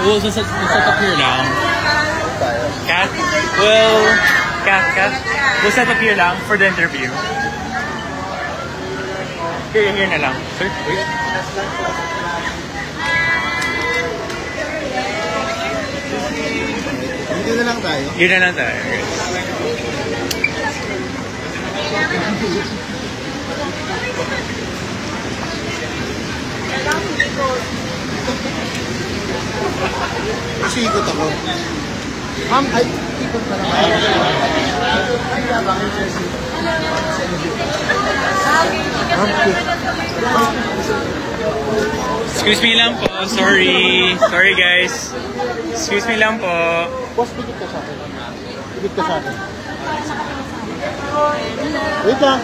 We'll just set up here lang. Kat? Kat? We'll set up here lang for the interview. Here na lang. Sir, wait. Dito na lang tayo. Here na lang tayo. Kasi ikot ako. Ma'am, ay, ikot pa naman. Excuse me lang po. Sorry. Sorry guys. Excuse me lang po. Boss, bigit ka sa akin. Bigit ka sa akin. Wait lang.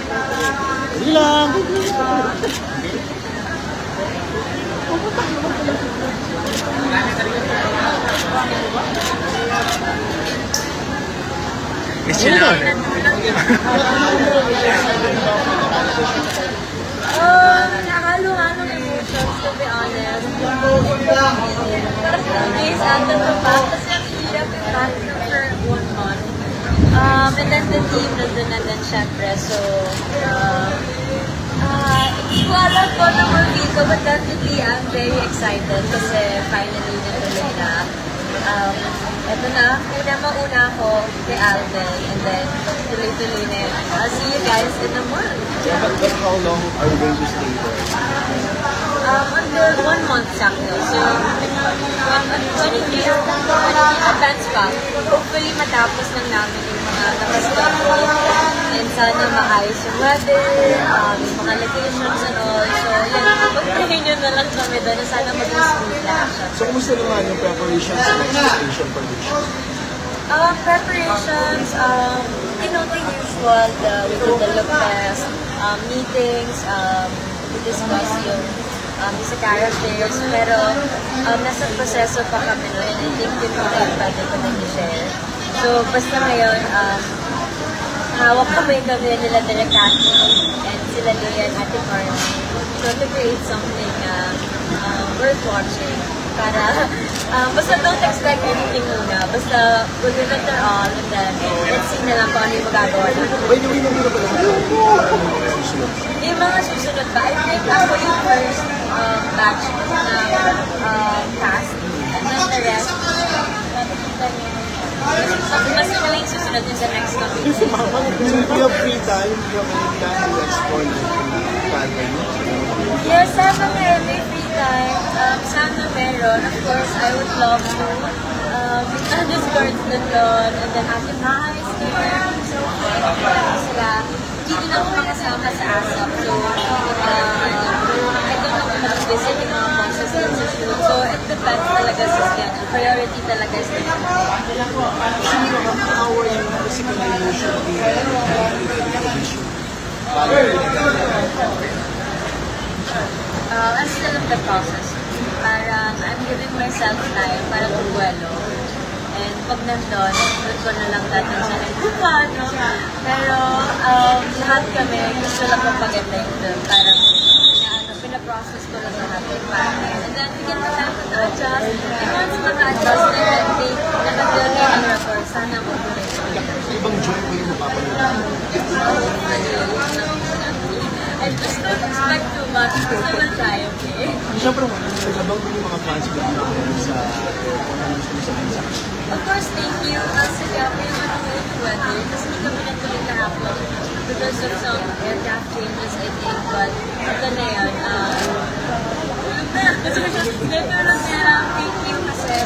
Sige lang. Miss you lang. Nakaluha ng emotions, to be honest. Days after the fact, kasi hirap yung partner for 1 month. And then the team nandun na din syempre, so hindi ko alam kung ano mag-feel ko, but definitely I'm very excited kasi finally natuloy na. Ito na, mauna ako kay Alden, and then tuloy-tuloy na yun. I'll see you guys in a month. But how long are you going to stay there? Until 1 month sakto. So, 23 advance pa. Hopefully, matapos lang namin yung mga nakaschedule. And sana maayos yung weather, yung mga locations and all. So, yan. Pag-pray nyo na lang kami doon na sana mag-smooth lahat siya. So, kumusta naman yung preparations and expectation for this show? Preparations, the usual, we do the look test, meetings, we discuss yung sa characters, pero nasa proseso pa kami no, and I think yun yung pwede ko na i-share. So, basta ngayon, hawak kami nila Direk Cathy and sila Leah and Ate Carmen. So, to create something worth watching. Para, basta don't expect anything muna. Basta, we'll give it our all and then let's see na lang kung ano yung magagawa natin. By the way, nandito pa lang Yung mga susunod ba? I think ako yung first batch na cast. And then the rest, basta na lang yung susunod in the next couple of days. So, if you have free time, you have any time to explore the family? Yes, sana may free time. Sana meron. Of course, I would love to discord na doon. And then Ate Mahal is there. So, sila. Dito na ako makasama sa ASAP. So, I don't know kung mag-visit yung mga monsters sa shoot. So, it depends talaga sa schedule. Priority talaga is the shoot. How are you physically emotionally I'm still in the process. Parang I'm giving myself time para magbuelo. And pag nandun, doon ko na lang natin siya nagbuka, no? Pero lahat kami gusto lang magpaganda yung film. Parang pinaprocess ko lang lahat yung partner. And then we get the time to adjust. And once mag-adjust na yun, nag-adjust na yung record, sana mag-tuloy. Ibang joy mo yung mapapanood? I just don't expect too much because I will try, okay? Siyempre, nagabang din yung mga fans ko sa Of course, thank you. Kasi kami yung weather. Kasi hindi kami natuloy kahapon because of some aircraft changes, I think. But ito na yun. Kasi thank you kasi